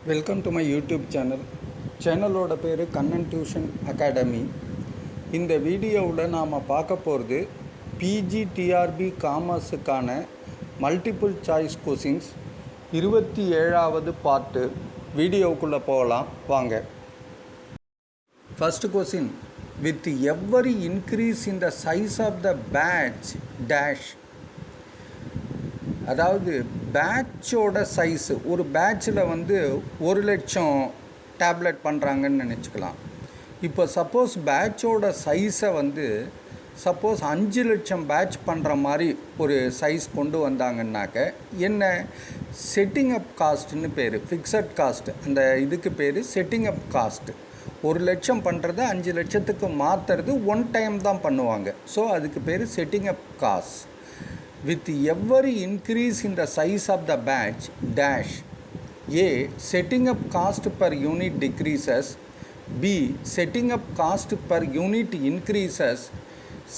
Welcome to my YouTube சேனலோட பேர் Kannan tuition academy. இந்த வீடியோவில் நாம் பார்க்க போகிறது பிஜிடிஆர்பி காமர்ஸுக்கான மல்டிபிள் சாய்ஸ் கொஷின்ஸ் 27வது பார்ட்டு. வீடியோவுக்குள்ளே போகலாம் வாங்க. First question, with every increase in the size of the batch dash. அதாவது பேட்சோட சைஸு, ஒரு பேட்சில் 1,00,000 டேப்லெட் பண்ணுறாங்கன்னு நினச்சிக்கலாம். இப்போ சப்போஸ் பேட்சோட சைஸை சப்போஸ் 5,00,000 பேட்ச் பண்ணுற மாதிரி ஒரு சைஸ் கொண்டு வந்தாங்கன்னாக்க என்ன, செட்டிங் அப் காஸ்ட்டுன்னு பேர். ஃபிக்ஸட் காஸ்ட், அந்த இதுக்கு பேர் செட்டிங் அப் காஸ்ட்டு. 1,00,000 பண்ணுறது 5,00,000க்கு மாற்றுறது ஒன் டைம் தான் பண்ணுவாங்க. ஸோ அதுக்கு பேர் setting up cost. With every increase in the size of the batch dash, A. Setting up cost per unit decreases. B. Setting up cost per unit increases.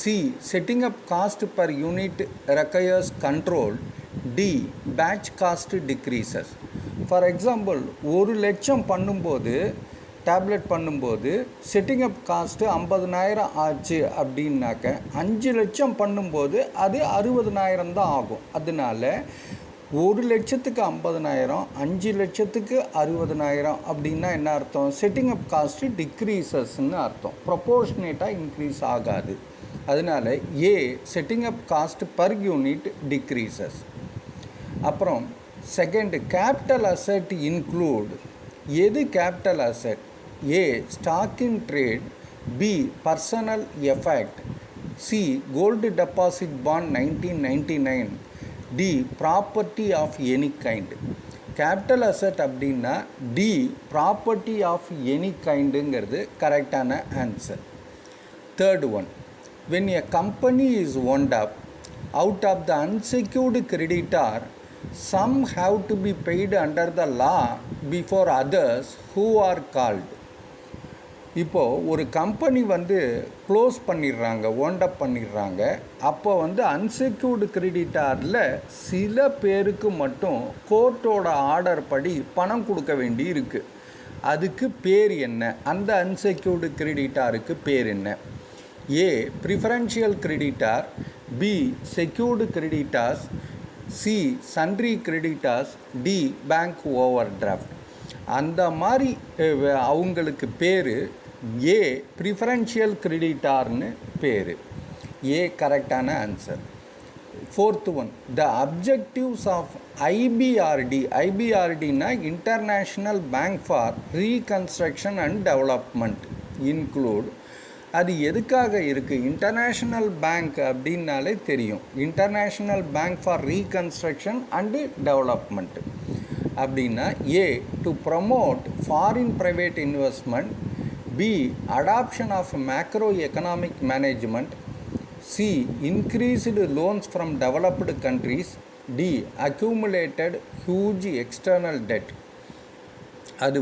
C. Setting up cost per unit requires control. D. Batch cost decreases. For example, 1,00,000 பண்ணும்போது tablet பண்ணும்போது setting up cost 50,000 ஆச்சு அப்படின்னாக்க 5,00,000 பண்ணும்போது அது 60,000 தான் ஆகும். அதனால 1,00,000க்கு 50,000, 5,00,000க்கு 60,000 அப்படின்னா என்ன அர்த்தம், செட்டிங் அப் காஸ்ட்டு டிக்ரீசஸ்ன்னு அர்த்தம். ப்ரொபோர்ஷனேட்டாக இன்க்ரீஸ் ஆகாது. அதனால் A setting up cost per unit decreases. அப்புறம் செகண்ட், கேபிட்டல் அசெட் இன்க்ளூட். எது capital asset? A stock in trade, B personal effect, C gold deposit bond 1999, D property of any kind. Capital asset அப்படின்னா D property of any கைண்டுங்கிறது கரெக்டான answer. Third one, when a company is wound up, out of the unsecured creditor, some have to be paid under the law before others who are called. இப்போது ஒரு company close பண்ணிடுறாங்க, ஓண்டப் பண்ணிடுறாங்க. அப்போ unsecured கிரெடிட்டாரில் சில பேருக்கு மட்டும் கோர்ட்டோட ஆர்டர் படி பணம் கொடுக்க வேண்டி இருக்குது. அதுக்கு பேர் என்ன, அந்த அன்செக்யூர்டு கிரெடிட்டாருக்கு பேர் என்ன? A preferential creditor, B secured creditors, C sundry creditors, D bank overdraft. அந்த மாதிரி அவங்களுக்கு பேர் ஏ ப்ரிஃபரன்ஷியல் கிரெடிட்டார்னு பேர். ஏ கரெக்டான answer. Fourth one, the objectives of IBRD. ஐபிஆர்டினா international bank for reconstruction and development include. அது எதுக்காக இருக்குது? இன்டர்நேஷ்னல் பேங்க் அப்படின்னாலே தெரியும், international bank for reconstruction and development அப்படின்னா A to promote foreign private investment, B adoption of macro economic management, C increased loans from developed countries, D accumulated huge external debt. அது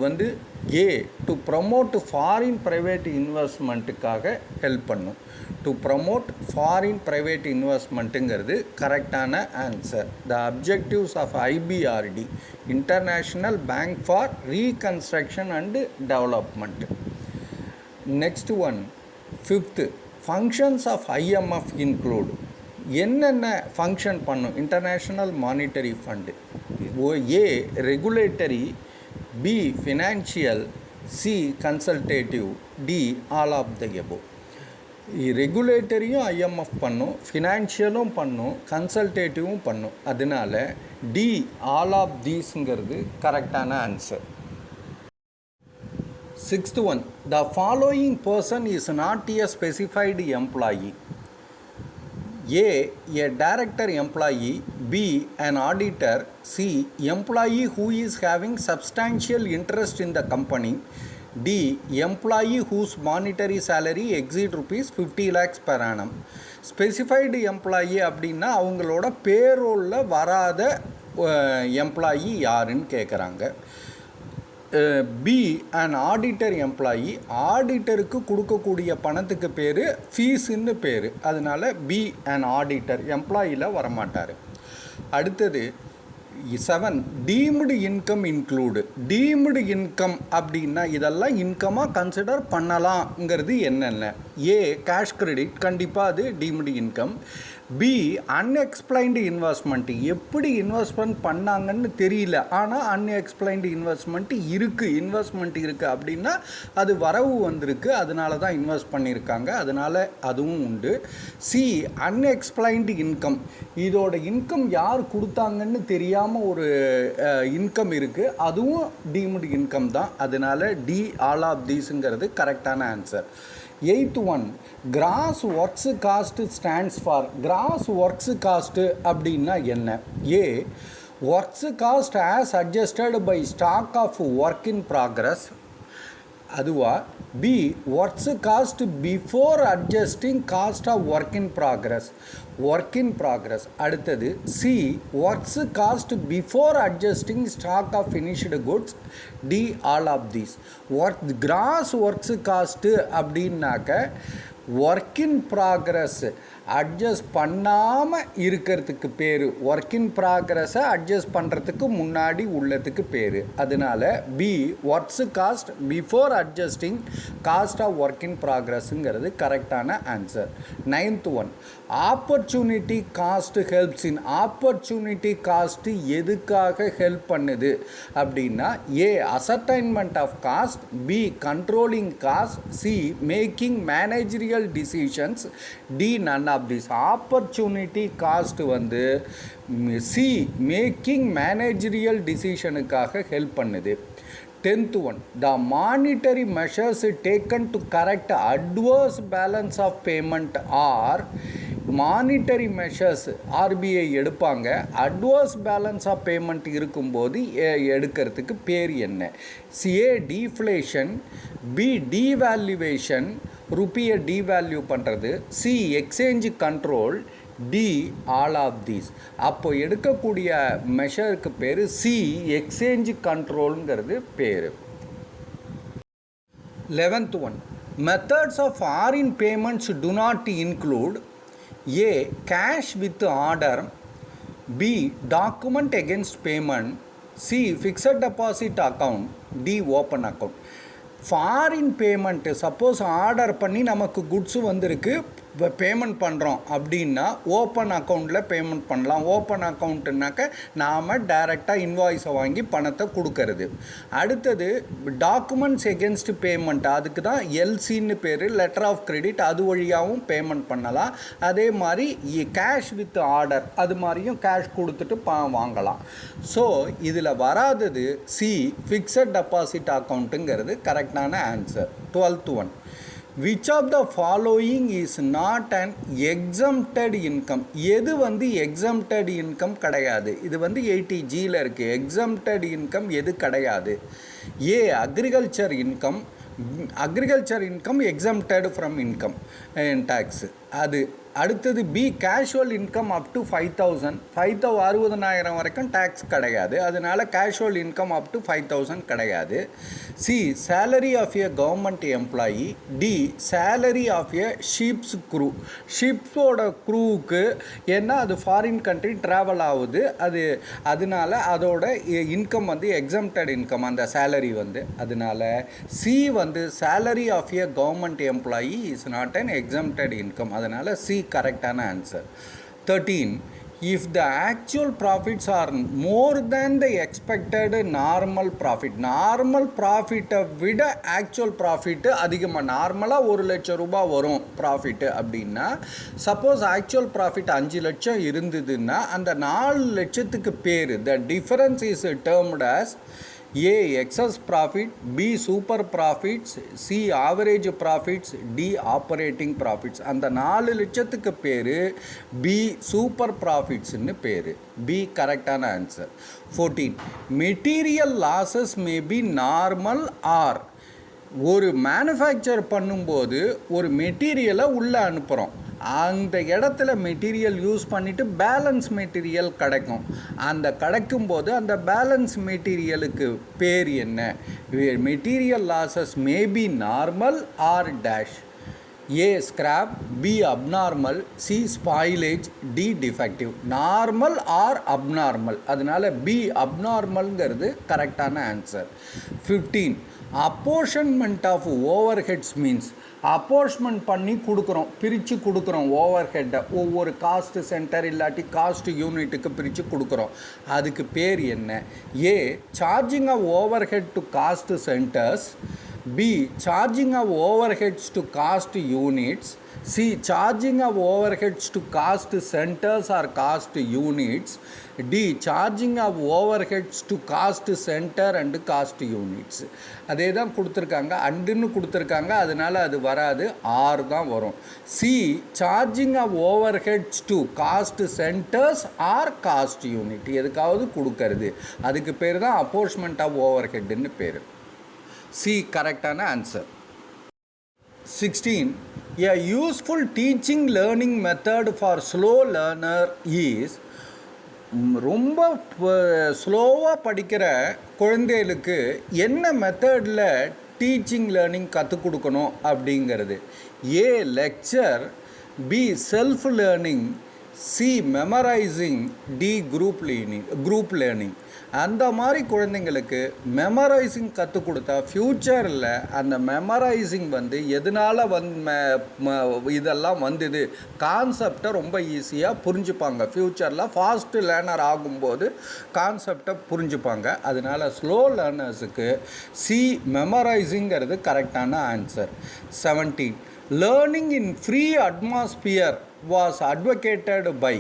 A to promote foreign private இன்வெஸ்ட்மெண்ட்டுக்காக help பண்ணும். To promote foreign private இன்வெஸ்ட்மெண்ட்டுங்கிறது கரெக்டான answer. The objectives of IBRD, international bank for reconstruction and development. Next one, fifth, functions of IMF include. என்னென்ன function பண்ணும் international monetary fund? A regulatory, B financial, C consultative, D all of the above. ரெகுலேட்டரியும் IMF பண்ணும், ஃபினான்ஷியலும் பண்ணும், கன்சல்டேட்டிவும் பண்ணும். அதனால D all of தீஸ்ங்கிறது கரெக்டான answer. Sixth one, the following person is not a specified employee. A. A director employee, B. An auditor, C. Employee who is having substantial interest in the company, D. Employee whose monetary salary exceeds rupees 50 lakhs per annum. Specified employee அப்படின்னா அவங்களோட பேரோலில் வராத employee யாருன்னு கேட்குறாங்க. B and auditor employee, ஆடிட்டருக்கு கொடுக்கக்கூடிய பணத்துக்கு பேர் ஃபீஸுன்னு பேர். அதனால் பி அண்ட் ஆடிட்டர் எம்ப்ளாயியில் வரமாட்டார். அடுத்தது 7 deemed income include. Deemed income அப்படின்னா இதெல்லாம் இன்கமாக கன்சிடர் பண்ணலாங்கிறது என்னென்ன? ஏ கேஷ் கிரெடிட், கண்டிப்பாக அது deemed income. B unexplained investment, எப்படி இன்வெஸ்ட்மெண்ட் பண்ணாங்கன்னு தெரியல, ஆனால் அன்எக்ஸ்பிளைன்டு இன்வெஸ்ட்மெண்ட் இருக்குது அப்படின்னா அது வரவு வந்திருக்கு, அதனால தான் இன்வெஸ்ட் பண்ணியிருக்காங்க, அதனால் அதுவும் உண்டு. சி அன்எக்ஸ்பிளைன்டு இன்கம், இதோட இன்கம் யார் கொடுத்தாங்கன்னு தெரியாமல் ஒரு இன்கம் இருக்குது, அதுவும் டீம்டு இன்கம் தான், அதனால் டி ஆல் ஆஃப் தீஸுங்கிறது கரெக்டான answer. 8th one gross works cost stands for. Gross works cost அப்படின்னா என்ன? A works cost as adjusted by stock of work in progress, அதுவா? B works cost before adjusting cost of work in progress. அடுத்தது C works cost before adjusting stock of finished goods. D all of these. Gross works cost அப்படின்னாக்க work in progress adjust பண்ணாமல் இருக்கிறதுக்கு பேர், work in ப்ராக்ரஸை adjust பண்ணுறதுக்கு முன்னாடி உள்ளதுக்கு பேர். அதனால் B works cost before adjusting cost of work in ப்ராக்ரஸுங்கிறது கரெக்டான answer. 9th one opportunity cost helps in. Opportunity cost எதுக்காக ஹெல்ப் பண்ணுது அப்படின்னா A ascertainment of cost, B controlling cost, C making managerial decisions, D none of this. Opportunity cost வந்து C making managerial டிசிஷனுக்காக help பண்ணுது. 10th one the monetary measures taken to correct adverse balance of payment are. Monetary measures RBI எடுப்பாங்க, adverse balance of payment இருக்கும்போது எடுக்கிறதுக்கு பேர் என்ன? ஏ deflation, B டீவேல்யூவேஷன், ருப்பியை devalue பண்ணுறது, C exchange control, D all of these. அப்போ எடுக்கக்கூடிய மெஷருக்கு பேர் சி எக்ஸ்சேஞ்ச் கண்ட்ரோலுங்கிறது பேர். 11th one methods of foreign payments do not include A cash with order, B document against payment, C fixed deposit account, D open account. Foreign payment suppose order பண்ணி நமக்கு goods வந்திருக்கு, இப்போ payment பண்ணுறோம் அப்படின்னா open அக்கௌண்ட்டில் payment பண்ணலாம். Open அக்கௌண்ட்டுனாக்க நாம் டைரெக்டாக இன்வாய்ஸை வாங்கி பணத்தை கொடுக்கறது. அடுத்தது டாக்குமெண்ட்ஸ் எகென்ஸ்ட் பேமெண்ட், அதுக்கு தான் எல்சின்னு பேர், லெட்டர் ஆஃப் கிரெடிட், அது வழியாகவும் பேமெண்ட் பண்ணலாம். அதே மாதிரி கேஷ் வித் ஆர்டர், அது மாதிரியும் கேஷ் கொடுத்துட்டு வாங்கலாம். ஸோ இதில் வராதது சி ஃபிக்ஸட் டெபாசிட் அக்கௌண்ட்டுங்கிறது கரெக்டான answer. 12th one which of the following is not an exempted income. எது வந்து exempted income கிடையாது? இது வந்து 80Gயில் இருக்குது. exempted income எது கிடையாது? A agriculture income, agriculture income exempted from income tax அது. அடுத்தது B casual income up to 5,000, 60,000 வரைக்கும் டேக்ஸ் கிடையாது, அதனால் கேஷுவல் இன்கம் அப் டு 5,000 கிடையாது. C salary of a government employee, D salary of a ships crew. ஷிப்ஸோட க்ரூவுக்கு ஏன்னா அது ஃபாரின் கண்ட்ரி ட்ராவல் ஆகுது, அது அதனால் அதோட இன்கம் வந்து எக்ஸம்டட் இன்கம், அந்த சேலரி வந்து. அதனால் சி வந்து salary of a government employee is not an exempted income, அதனால் சி கரெக்டான answer. 13 if the actual profits are more than the expected normal profit. Normal ப்ராஃபிட்டை விட ஆக்சுவல் ப்ராஃபிட்டு அதிகமாக, நார்மலாக 1 லட்சம் ரூபாய் வரும் ப்ராஃபிட்டு அப்படின்னா, சப்போஸ் ஆக்சுவல் ப்ராஃபிட் 5 லட்சம் இருந்ததுன்னா அந்த 4 லட்சத்துக்கு பேர் the difference is termed as a excess profit, B super profits, C average profits, D operating profits. அந்த 4 லட்சத்துக்கு பேர் பி சூப்பர் ப்ராஃபிட்ஸ்னு பேர். பி கரெக்டான answer. 14 material losses may be normal or. ஒரு மேனுஃபேக்சர் பண்ணும்போது ஒரு மெட்டீரியலை உள்ளே அனுப்புகிறோம், அந்த இடத்துல மெட்டீரியல் யூஸ் பண்ணிவிட்டு பேலன்ஸ் மெட்டீரியல் கிடைக்கும். அந்த கிடைக்கும்போது அந்த பேலன்ஸ் மெட்டீரியலுக்கு பேர் என்ன? Material losses may be normal or dash. A scrap, B abnormal, C spoilage, D defective. Normal or abnormal, அதனால B அப்நார்மல்ங்கிறது கரெக்டான answer. 15 apportionment of overheads means, apportionment பண்ணி கொடுக்குறோம், பிரித்து கொடுக்குறோம் ஓவர் ஹெட்டை, ஒவ்வொரு காஸ்ட் சென்டர் இல்லாட்டி காஸ்ட் யூனிட்டுக்கு பிரித்து கொடுக்குறோம். அதுக்கு பேர் என்ன? A charging of overhead to cost centres, B charging of overheads to cost units, C charging of overheads to cost centers or cost units, D charging of overheads to cost center and cost units. அதே தான் கொடுத்துருக்காங்க, அண்டுன்னு கொடுத்துருக்காங்க, அதனால் அது வராது, R தான் வரும். C charging of overheads to cost centers or cost unit, எதுக்காவது கொடுக்கறது, அதுக்கு பேர் தான் apportionment of overheadன்னு பேர். C கரெக்டான answer. 16 A useful teaching learning method for slow learner is, ரொம்ப ஸ்லோவாக படிக்கிற குழந்தைகளுக்கு என்ன மெத்தடில் டீச்சிங் லேர்னிங் கற்றுக் கொடுக்கணும் அப்படிங்கிறது. A lecture, B self learning, C memorising, D group learning. அந்த மாதிரி குழந்தைங்களுக்கு மெமரைசிங் கற்றுக் கொடுத்தா ஃப்யூச்சரில் அந்த மெமரைசிங் வந்து எதனால் இதெல்லாம் வந்தது கான்செப்டை ரொம்ப ஈஸியாக புரிஞ்சுப்பாங்க. ஃப்யூச்சரில் ஃபாஸ்ட் லேர்னர் ஆகும்போது கான்செப்டை புரிஞ்சுப்பாங்க. அதனால் ஸ்லோ லேர்னர்ஸுக்கு சி மெமரைசிங்கிறது கரெக்டான answer. 17 learning in free atmosphere was advocated by,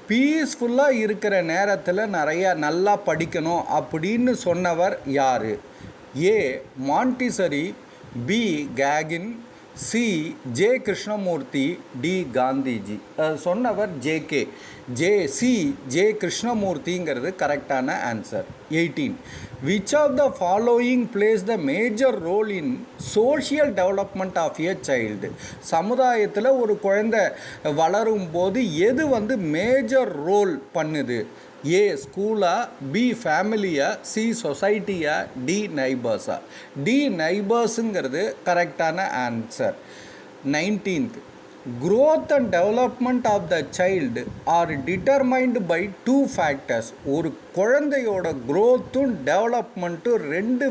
பீஸ்ஃபுல்லாக இருக்கிற நேரத்தில் நிறையா நல்லா படிக்கணும் அப்படின்னு சொன்னவர் யார்? ஏ மாண்டிசரி, பி கேகின், C J Krishnamurti, D Gandhiji. சொன்னவர் ஜே கிருஷ்ணமூர்த்திங்கிறது கரெக்டான answer. 18 which of the following plays the major role in social development of a child, சமுதாயத்தில் ஒரு குழந்தை வளரும் போது எது வந்து மேஜர் ரோல் பண்ணுது? ஏ ஸ்கூலா, பி ஃபேமிலியா, சி சொசைட்டியா, டி நைபர்ஸா. டி நைபர்ஸுங்கிறது கரெக்டான answer. 19th growth and development of the child are determined by two factors. ஒரு குழந்தையோட growthும் டெவலப்மெண்ட்டும் ரெண்டு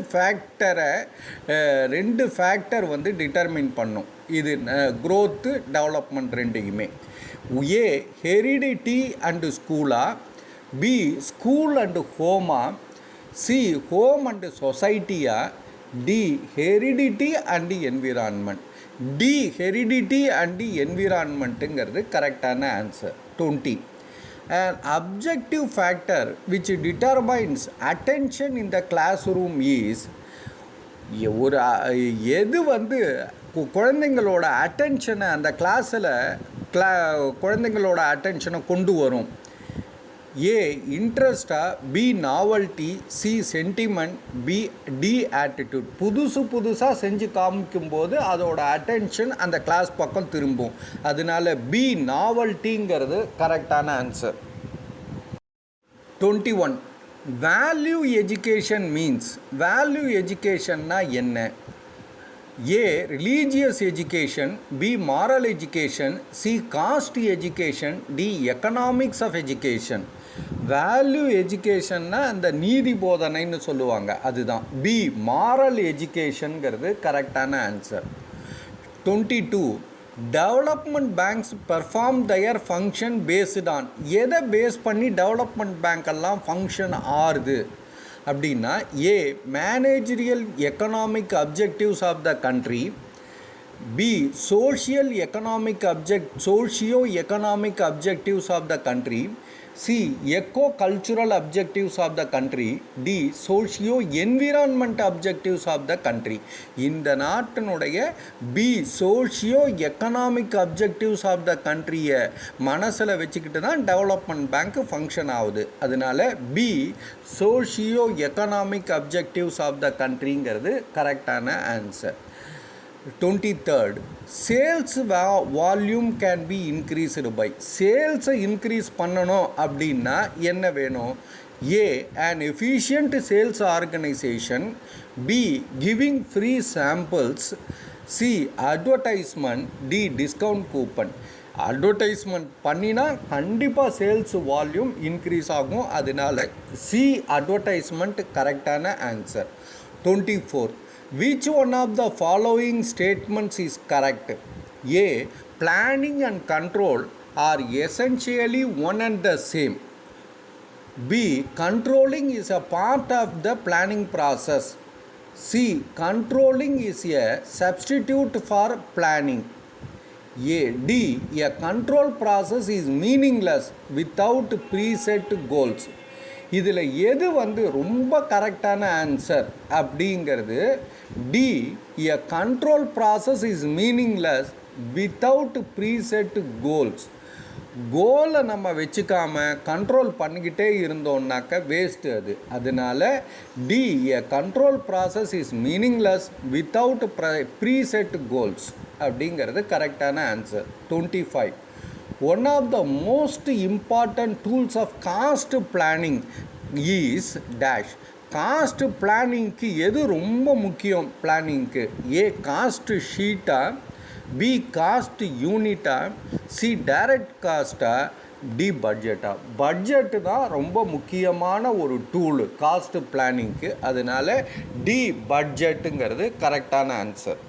ஃபேக்டர் வந்து டிட்டர்மின் பண்ணும். இது growth டெவலப்மெண்ட் ரெண்டையுமே. ஏ ஹெரிடிட்டி அண்டு ஸ்கூலா, பி ஸ்கூல் அண்டு ஹோமா, சி ஹோம் அண்டு சொசைட்டியா, D heredity and environment. D heredity and என்விரான்மெண்ட்டுங்கிறது கரெக்டான answer. 20 an objective factor which determines attention in the classroom is, ஒரு எது வந்து குழந்தைங்களோட அட்டென்ஷனை அந்த கிளாஸில் குழந்தைங்களோட அட்டென்ஷனை கொண்டு வரும்? ஏ இன்ட்ரெஸ்டா, B novelty, C sentiment, D attitude. புதுசாக செஞ்சு காமிக்கும்போது அதோட அட்டென்ஷன் அந்த கிளாஸ் பக்கம் திரும்பும். அதனால பி நாவல்ட்டிங்கிறது கரெக்டான answer. 21 value education means, value எஜுகேஷன்னா என்ன? A religious education, B moral education, C caste education, D economics of education. Value எஜுகேஷன்னா அந்த நீதி போதனைன்னு சொல்லுவாங்க, அதுதான். பி மாரல் எஜுகேஷனுங்கிறது கரெக்டான answer. 22 development banks perform their function based on, எதை பேஸ் பண்ணி டெவலப்மெண்ட் பேங்க்கெல்லாம் ஃபங்க்ஷன் ஆறுது அப்படின்னா? A managerial economic objectives of the country, B socio economic objectives of the country, C eco cultural objectives of the country, D socio environment objectives of the country. இந்த நாட்டினுடைய B socio economic objectives of the கண்ட்ரியை மனசில் வச்சுக்கிட்டு தான் development bank function ஆகுது. அதனால B socio economic objectives of the கண்ட்ரிங்கிறது கரெக்டான answer. 23rd sales volume can be increased by, சேல்ஸை இன்க்ரீஸ் பண்ணணும் அப்படின்னா என்ன வேணும்? A an efficient sales organization, B giving free samples, C advertisement, D discount coupon. Advertisement பண்ணினா கண்டிப்பாக சேல்ஸ் வால்யூம் இன்க்ரீஸ் ஆகும். அதனால சி அட்வர்டைஸ்மெண்ட் கரெக்டான answer. 24. Which one of the following statements is correct? A. Planning and control are essentially one and the same. B. Controlling is a part of the planning process. C. Controlling is a substitute for planning. D. A control process is meaningless without preset goals. இதில் எது ரொம்ப கரெக்டான answer அப்படிங்கிறது D. A control process is meaningless without preset goals. கோலை நம்ம வச்சுக்காமல் control பண்ணிக்கிட்டே இருந்தோம்னாக்க waste அது. அதனால D. A control process is meaningless without preset goals அப்படிங்கிறது கரெக்டான answer. 25. One of the most important tools of cost planning is dash. Cost பிளானிங்க்கு எது ரொம்ப முக்கியம் பிளானிங்க்கு? ஏ காஸ்ட் ஷீட்டா, பி காஸ்ட் யூனிட்டா, சி டைரக்ட் காஸ்ட்டா, டி பட்ஜெட்டா? பட்ஜெட்டு தான் ரொம்ப முக்கியமான ஒரு டூலு காஸ்ட் பிளானிங்க்கு. அதனால டி பட்ஜெட்டுங்கிறது கரெக்டான answer.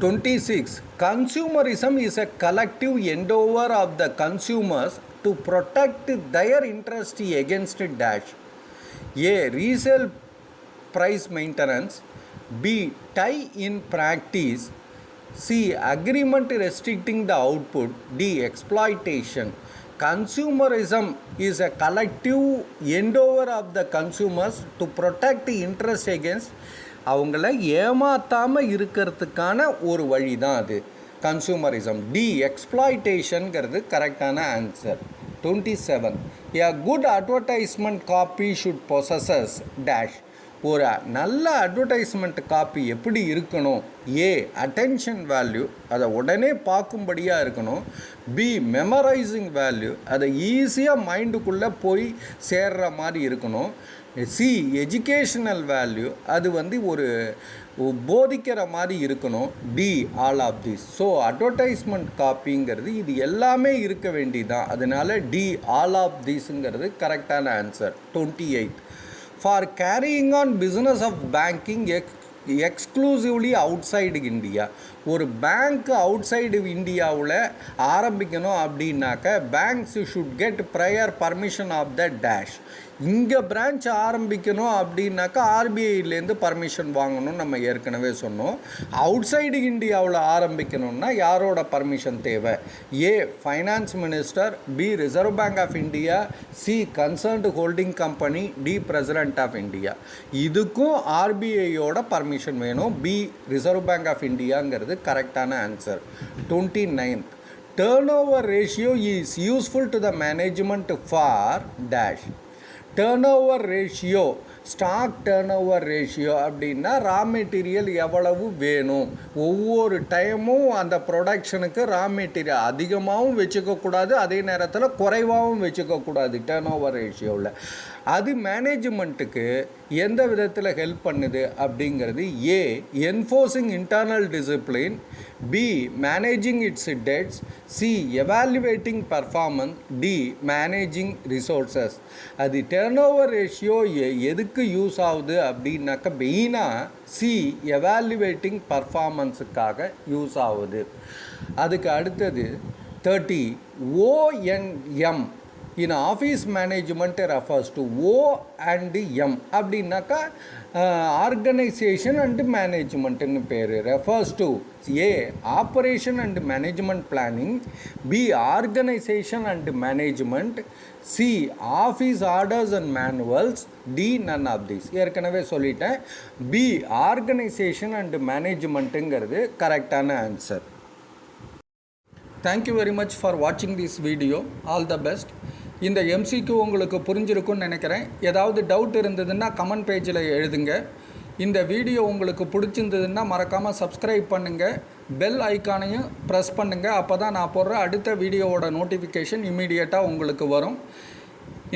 26. Consumerism is a collective endeavor of the consumers to protect their interest against dash. A. Resale price maintenance. B. Tie-in practice. C. Agreement restricting the output. D. Exploitation. Consumerism is a collective endeavor of the consumers to protect the interest against, அவங்கள ஏமாற்றாமல் இருக்கிறதுக்கான ஒரு வழி தான் அது consumerism. D எக்ஸ்ப்ளாய்டேஷனுங்கிறது கரெக்டான answer. 27. A good advertisement copy should possess dash. ஒரு நல்ல advertisement copy எப்படி இருக்கணும்? ஏ அட்டென்ஷன் வேல்யூ, அதை உடனே பார்க்கும்படியாக இருக்கணும். பி மெமரைசிங் வேல்யூ, அதை ஈஸியாக மைண்டுக்குள்ளே போய் சேர்ற மாதிரி இருக்கணும். சி எஜுகேஷனல் வேல்யூ, அது ஒரு போதிக்கிற மாதிரி இருக்கணும். D all of this. So advertisement காப்பிங்கிறது இது எல்லாமே இருக்க வேண்டியதான். அதனால டி ஆல் ஆஃப் திஸ்ங்கிறது கரெக்டான answer. 28. For carrying on business of banking exclusively outside India, ஒரு பேங்க் அவுட்சைடு இந்தியாவில் ஆரம்பிக்கணும் அப்படின்னாக்க banks should get prior permission of the dash. இங்கே பிரான்ச் ஆரம்பிக்கணும் அப்படின்னாக்கா ஆர்பிஐலேருந்து பர்மிஷன் வாங்கணும்னு நம்ம ஏற்கனவே சொன்னோம். அவுட் சைடு இந்தியாவில் ஆரம்பிக்கணும்னா யாரோட பர்மிஷன் தேவை? A finance minister, B reserve bank of India, C concerned holding company, D president of India. இதுக்கும் ஆர்பிஐயோட பர்மிஷன் வேணும். பி ரிசர்வ் பேங்க் ஆஃப் இந்தியாங்கிறது கரெக்டான answer. 29. Turnover ratio is useful to the management for dash. Turnover ratio, stock turnover ratio அப்படின்னா raw material எவ்வளவு வேணும், ஒவ்வொரு டைமும் அந்த ப்ரொடக்ஷனுக்கு ரா மெட்டீரியல் அதிகமாகவும் வச்சுக்கக்கூடாது, அதே நேரத்தில் குறைவாகவும் வச்சுக்கக்கூடாது டர்ன்ஓவர் ரேஷியோவில். அது மேனேஜ்மெண்ட்டுக்கு எந்த விதத்தில் ஹெல்ப் பண்ணுது அப்படிங்கிறது A enforcing internal discipline, B managing its debts, C evaluating performance, D managing resources. அது டர்ன்ஓவர் ரேஷியோ எதுக்கு யூஸ் ஆகுது அப்படின்னாக்க மெயினாக சி எவாலுவேட்டிங் பர்ஃபார்மன்ஸுக்காக யூஸ் ஆகுது. அதுக்கு அடுத்தது 30. ONM in office management refers to O and M அப்படின்னாக்கா ஆர்கனைசேஷன் அண்ட் மேனேஜ்மெண்ட்டுன்னு பேர். Refers to A operation and management planning, B organisation and management, C office orders and manuals, D none of this. ஏற்கனவே சொல்லிட்டேன், B organisation and மேனேஜ்மெண்ட்டுங்கிறது கரெக்டான answer. Thank you very much for வாட்சிங் this video. All the best. இந்த MCQ உங்களுக்கு புரிஞ்சிருக்குன்னு நினைக்கிறேன். ஏதாவது டவுட் இருந்ததுன்னா கமெண்ட் பேஜில் எழுதுங்க. இந்த வீடியோ உங்களுக்கு பிடிச்சிருந்ததுன்னா மறக்காமல் சப்ஸ்கிரைப் பண்ணுங்கள், பெல் ஐக்கானையும் ப்ரெஸ் பண்ணுங்கள். அப்போ தான் நான் போடுற அடுத்த வீடியோவோட நோட்டிஃபிகேஷன் இம்மீடியட்டாக உங்களுக்கு வரும்.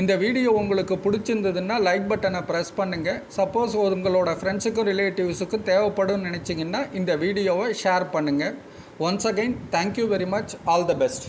இந்த வீடியோ உங்களுக்கு பிடிச்சிருந்ததுன்னா லைக் பட்டனை ப்ரெஸ் பண்ணுங்கள். சப்போஸ் உங்களோட ஃப்ரெண்ட்ஸுக்கும் ரிலேட்டிவ்ஸுக்கும் தேவைப்படும்னு நினச்சிங்கன்னா இந்த வீடியோவை ஷேர் பண்ணுங்கள். Once again thank you very much. All the best.